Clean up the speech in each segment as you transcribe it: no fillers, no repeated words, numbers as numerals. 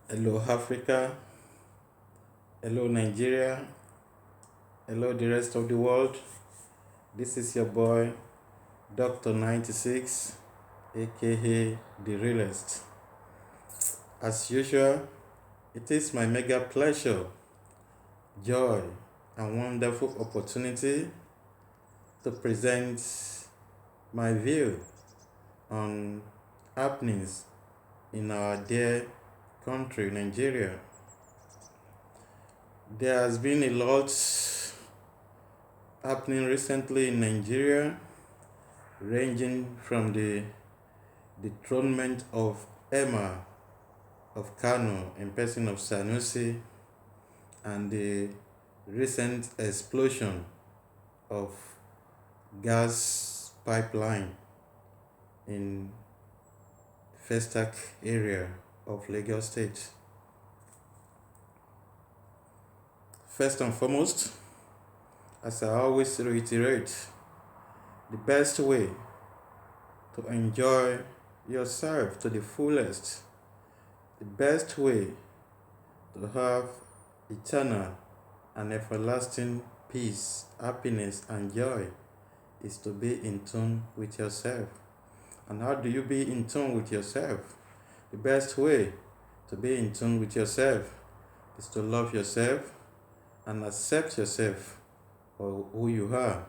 Hello, Africa. Hello, Nigeria. Hello, the rest of the world. This is your boy, Dr. 96, aka The Realist. As usual, it is my mega pleasure, joy, and wonderful opportunity to present my view on happenings in our dear country, Nigeria. There has been a lot happening recently in Nigeria, ranging from the dethronement of Emma of Kano in person of Sanusi and the recent explosion of gas pipeline in Festac area of Lagos State. First and foremost, as I always reiterate, the best way to enjoy yourself to the fullest, the best way to have eternal and everlasting peace, happiness, and joy is to be in tune with yourself. And how do you be in tune with yourself? The best way to be in tune with yourself is to love yourself and accept yourself for who you are.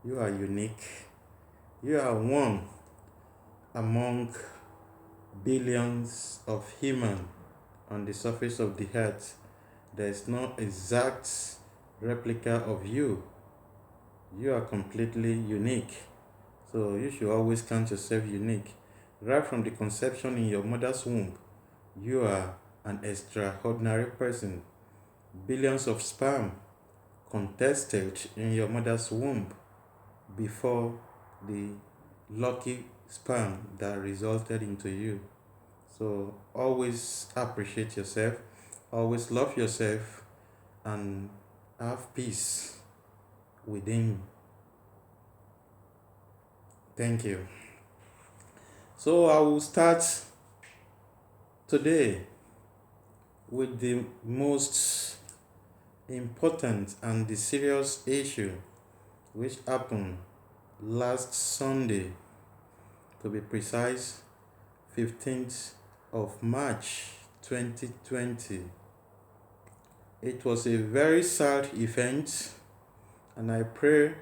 You are unique. You are one among billions of humans on the surface of the earth. There is no exact replica of you. You are completely unique. So you should always count yourself unique. Right from the conception in your mother's womb, you are an extraordinary person. Billions of sperm contested in your mother's womb before the lucky sperm that resulted into you. So always appreciate yourself, always love yourself, and have peace within. Thank you. So I will start today with the most important and the serious issue which happened last Sunday, to be precise, 15th of March 2020. It was a very sad event, and I pray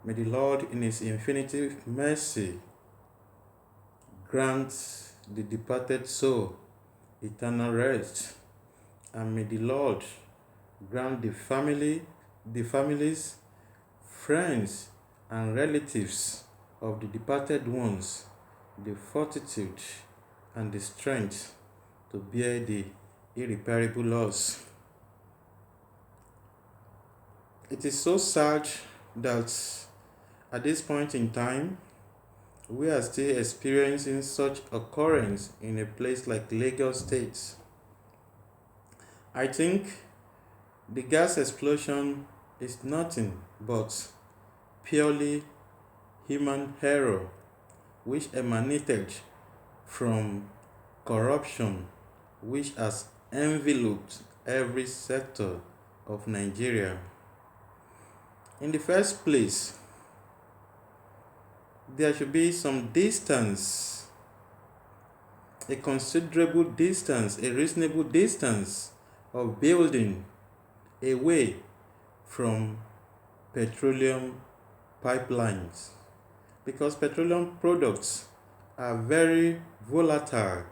may the Lord in His infinite mercy grant the departed soul eternal rest, and may the Lord grant the families, friends, and relatives of the departed ones the fortitude and the strength to bear the irreparable loss. It is so sad that at this point in time, we are still experiencing such occurrence in a place like Lagos State. I think the gas explosion is nothing but purely human error which emanated from corruption which has enveloped every sector of Nigeria. In the first place, there should be some distance, a considerable distance, a reasonable distance of building away from petroleum pipelines, because petroleum products are very volatile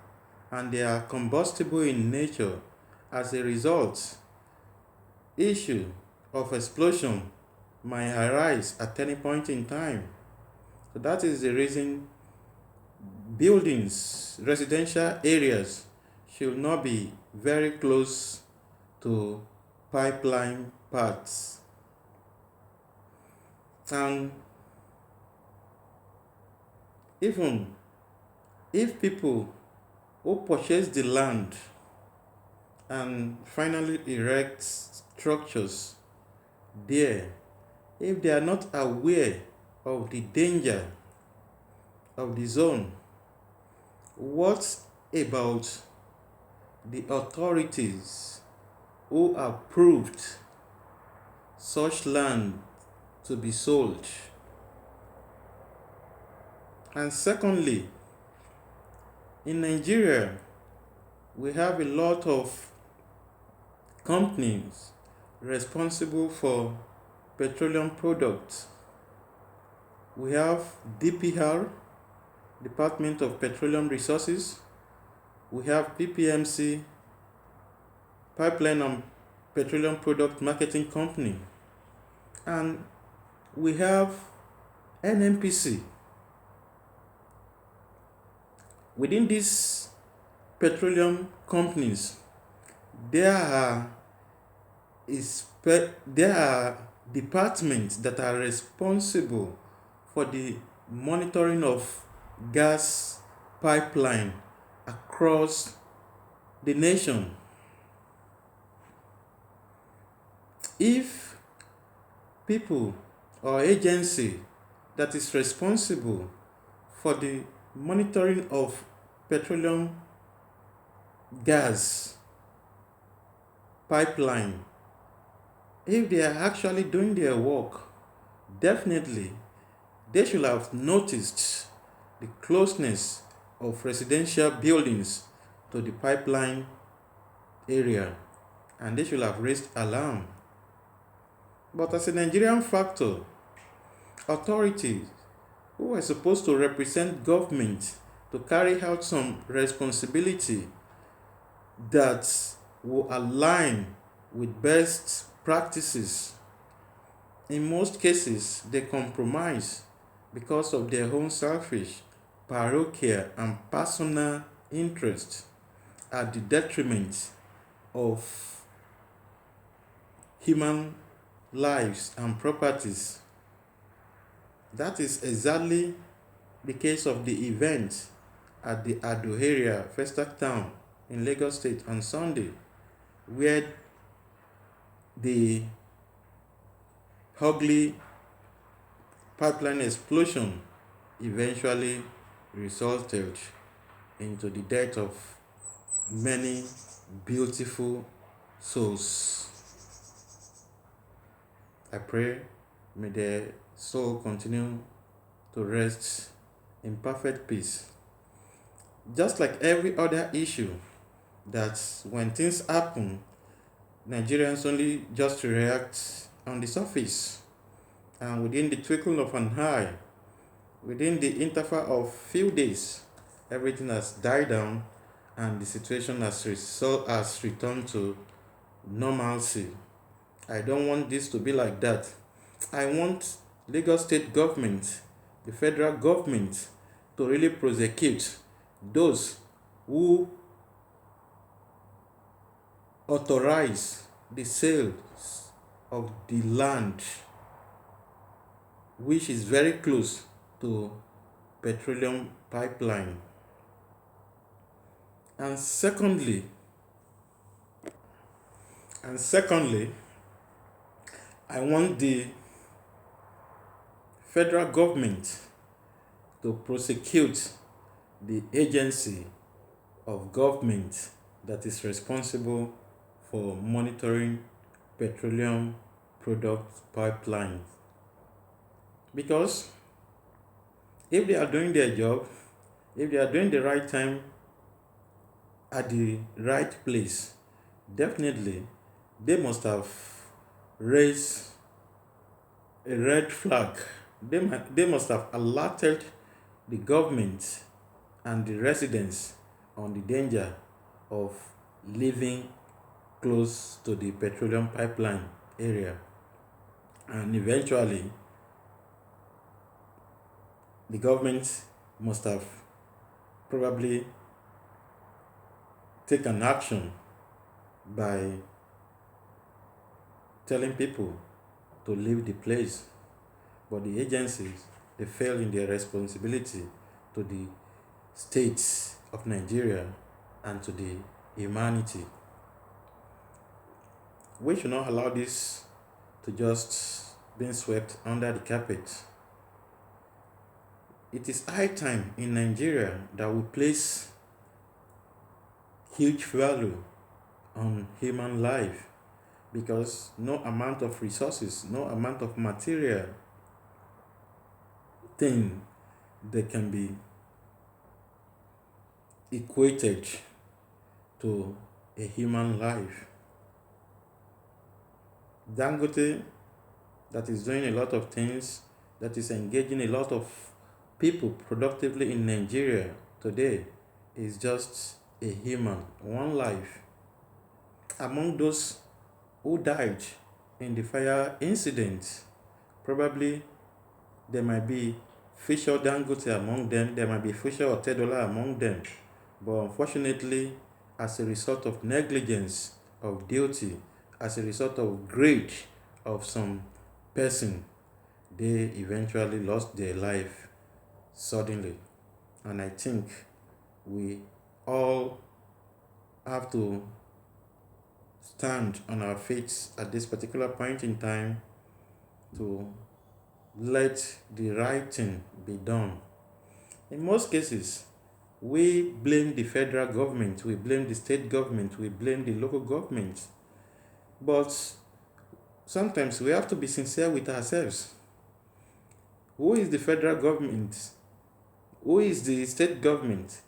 and they are combustible in nature. As a result, issue of explosion might arise at any point in time. So that is the reason buildings, residential areas should not be very close to pipeline paths. And even if people who purchase the land and finally erect structures there, if they are not aware of the danger of the zone, what about the authorities who approved such land to be sold. And secondly, in Nigeria, we have a lot of companies responsible for petroleum products. We have DPR, Department of Petroleum Resources. We have PPMC, Pipeline and Petroleum Product Marketing Company. And we have NNPC. Within these petroleum companies, there are departments that are responsible for the monitoring of gas pipeline across the nation. If people or agency that is responsible for the monitoring of petroleum gas pipeline, if they are actually doing their work, definitely they should have noticed the closeness of residential buildings to the pipeline area, and they should have raised alarm. But as a Nigerian factor, authorities who are supposed to represent government to carry out some responsibility that will align with best practices, in most cases they compromise because of their own selfish, parochial and personal interest at the detriment of human lives and properties. That is exactly the case of the event at the Ado area, Festac Town in Lagos State on Sunday, where the ugly pipeline explosion eventually resulted into the death of many beautiful souls. I pray may their soul continue to rest in perfect peace. Just like every other issue, that when things happen, Nigerians only just react on the surface, and within the twinkle of an eye, within the interval of few days, everything has died down and the situation has returned to normalcy. I don't want this to be like that. I want Lagos State government, the federal government, to really prosecute those who authorize the sales of the land which is very close to petroleum pipeline. And secondly, I want the federal government to prosecute the agency of government that is responsible for monitoring petroleum product pipelines. Because if they are doing their job, if they are doing the right time at the right place, definitely they must have raised a red flag. They must have alerted the government and the residents on the danger of living close to the petroleum pipeline area. And eventually, the government must have probably taken action by telling people to leave the place. But the agencies, they fail in their responsibility to the states of Nigeria and to the humanity. We should not allow this to just be swept under the carpet. It is high time in Nigeria that we place huge value on human life, because no amount of resources, no amount of material thing that can be equated to a human life. Dangote, that is doing a lot of things, that is engaging a lot of people productively in Nigeria today, is just a human, one life. Among those who died in the fire incident, probably there might be Fisher Dangote among them, there might be Fisher Otedola among them, but unfortunately, as a result of negligence of duty, as a result of greed of some person, they eventually lost their life suddenly. And I think we all have to stand on our feet at this particular point in time to let the right thing be done. In most cases, we blame the federal government, we blame the state government, we blame the local government. But sometimes we have to be sincere with ourselves. Who is the federal government? Who is the state government?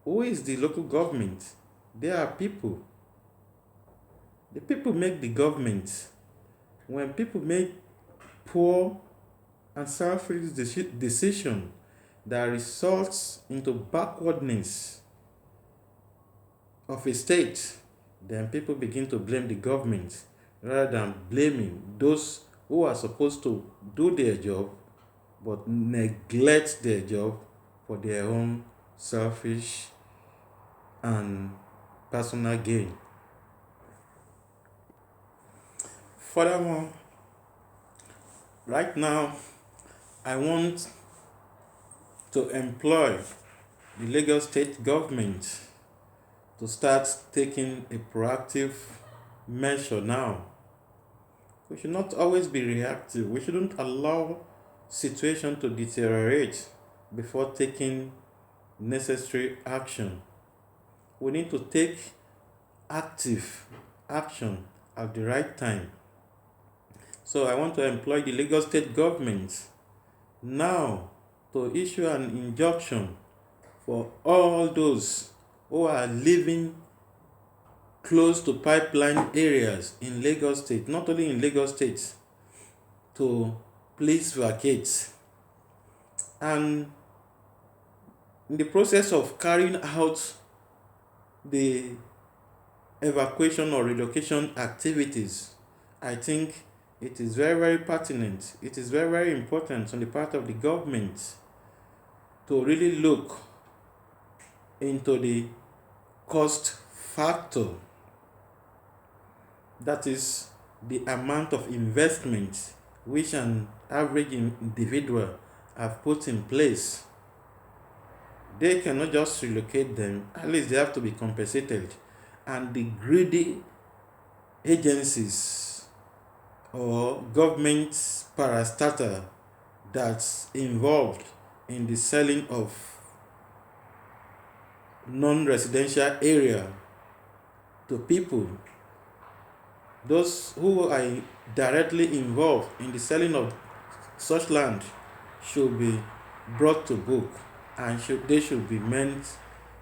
Who is the local government? They are people. The people make the government. When people make poor and selfish decision that results into backwardness of a state, then people begin to blame the government rather than blaming those who are supposed to do their job but neglect their job for their own selfish and personal gain. Furthermore, right now, I want to employ the Lagos state government to start taking a proactive measure now. We should not always be reactive. We shouldn't allow situation to deteriorate before taking necessary action. We need to take active action at the right time. So I want to employ the Lagos state government now to issue an injunction for all those who are living close to pipeline areas in Lagos state, not only in Lagos state, to please vacate. And in the process of carrying out the evacuation or relocation activities, I think it is very, very pertinent. It is very, very important on the part of the government to really look into the cost factor. That is the amount of investment which an average individual have put in place. They cannot just relocate them, at least they have to be compensated. And the greedy agencies or government parastatal that's involved in the selling of non-residential area to people, those who are directly involved in the selling of such land should be brought to book, and they should be meant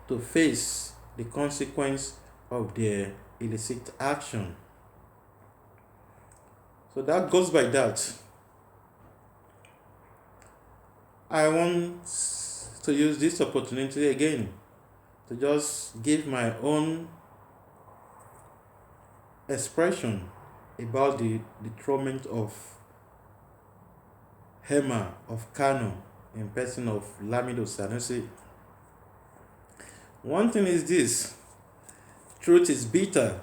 to face the consequence of their illicit action. So that goes by that. I want to use this opportunity again to just give my own expression about the dethronement of Hema of Kano in person of Lamido Sanusi. One thing is this: truth is bitter,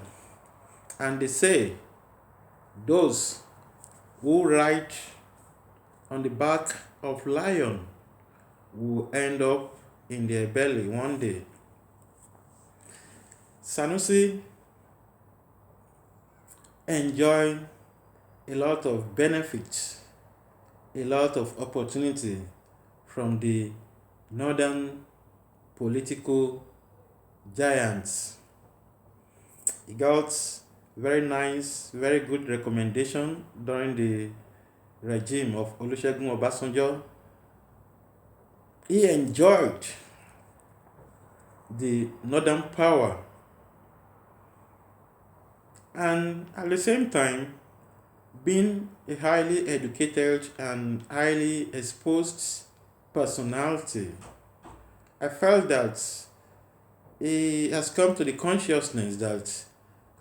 and they say those who ride on the back of lion will end up in their belly one day. Sanusi enjoy a lot of benefits, a lot of opportunity from the northern political giants He got very nice, very good recommendation during the regime of Olusegun Obasanjo. He enjoyed the northern power, and at the same time, being a highly educated and highly exposed personality, I felt that he has come to the consciousness that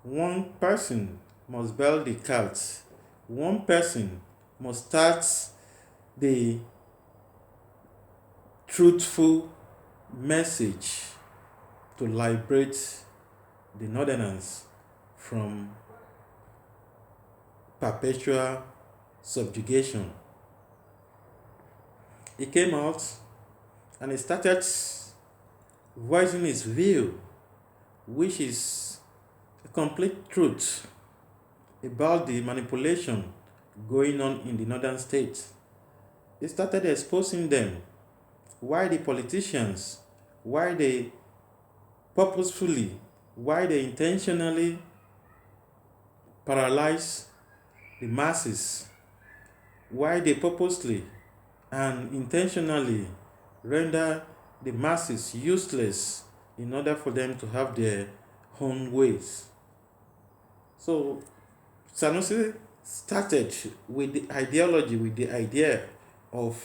one person must build the cult, one person must start the truthful message to liberate the northerners from perpetual subjugation. He came out and he started voicing his view, which is a complete truth about the manipulation going on in the northern states. He started exposing them, why the politicians, why they purposefully, why they intentionally paralyze the masses, why they purposely and intentionally render the masses useless in order for them to have their own ways. So Sanusi started with the ideology, with the idea of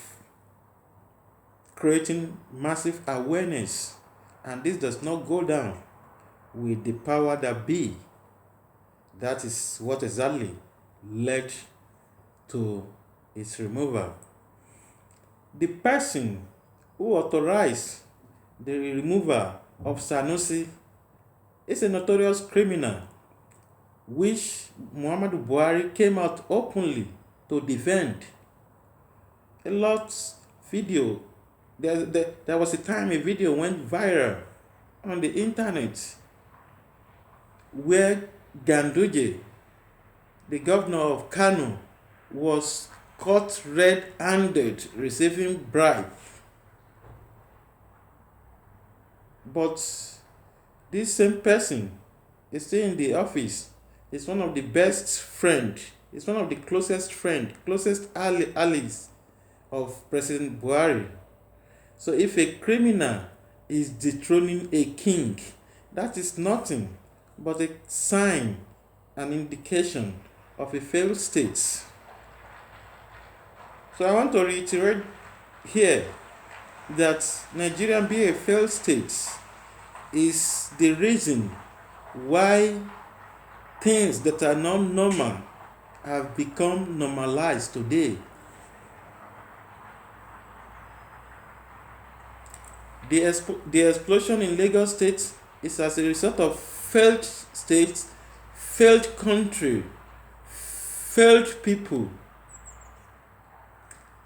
creating massive awareness, and this does not go down with the power that be. That is what exactly led to its removal. The person who authorized the removal of Sanusi is a notorious criminal, which Muhammadu Buhari came out openly to defend. A lot video, there was a time a video went viral on the internet where Ganduje, the governor of Kano, was caught red-handed receiving bribe. But this same person is still in the office. Is one of the best friend. Is one of the closest allies of President Buhari. So if a criminal is dethroning a king, that is nothing but a sign, an indication of a failed state. So I want to reiterate here that Nigeria being a failed state is the reason why things that are not normal have become normalized today. The explosion in Lagos State is as a result of failed states, failed country, failed people.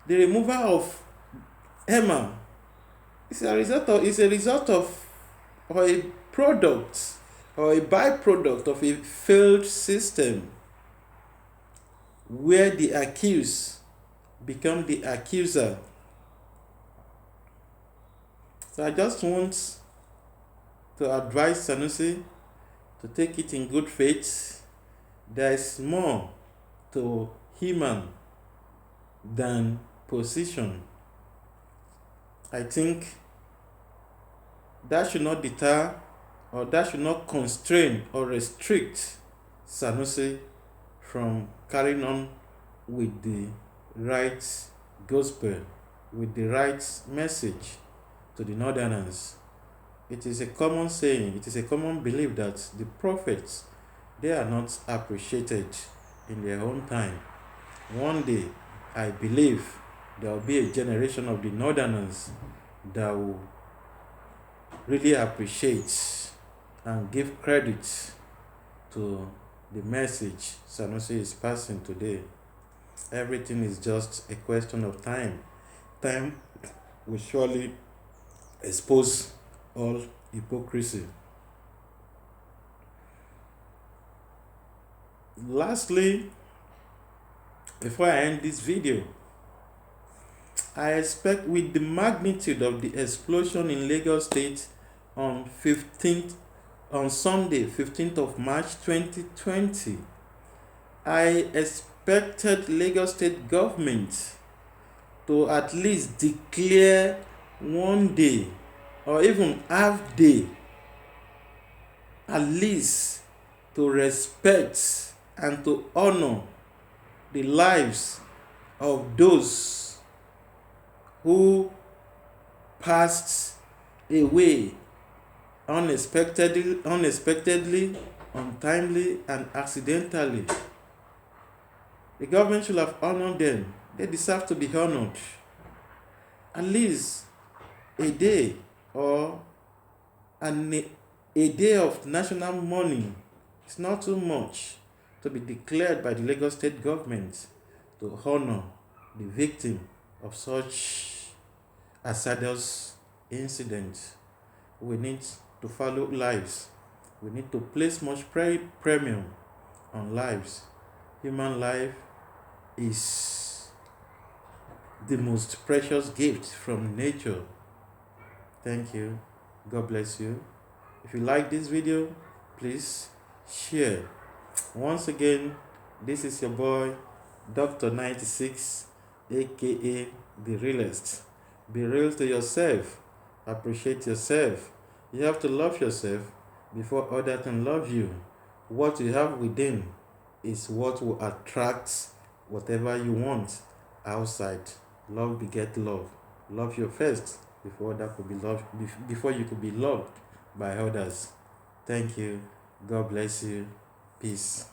The removal of Emma is a result of or a product or a byproduct of a failed system where the accused become the accuser. So I just want to advise Sanusi to take it in good faith. There is more to human than position. I think that should not deter or that should not constrain or restrict Sanusi from carrying on with the right gospel, with the right message to the northerners. It is a common saying, it is a common belief that the prophets, they are not appreciated in their own time. One day, I believe there will be a generation of the northerners that will really appreciate and give credit to the message Sanusi is passing today. Everything is just a question of time. Time will surely expose all hypocrisy. Lastly, before I end this video, I expect with the magnitude of the explosion in Lagos State on 15th on Sunday, 15th of March 2020. I expected Lagos State government to at least declare one day or even half day, at least to respect and to honor the lives of those who passed away unexpectedly, untimely, and accidentally. The government should have honored them. They deserve to be honored. At least a day or a day of national mourning is not too much to be declared by the Lagos State government to honor the victim of such hazardous incidents. We need to follow lives. We need to place much premium on lives. Human life is the most precious gift from nature. Thank you. God bless you. If you like this video, please share. Once again, this is your boy, Dr. 96, aka The Realist. Be real to yourself. Appreciate yourself. You have to love yourself before others can love you. What you have within is what will attract whatever you want outside. Love beget love. Love your first before that could be loved, before you could be loved by others. Thank you. God bless you. Peace.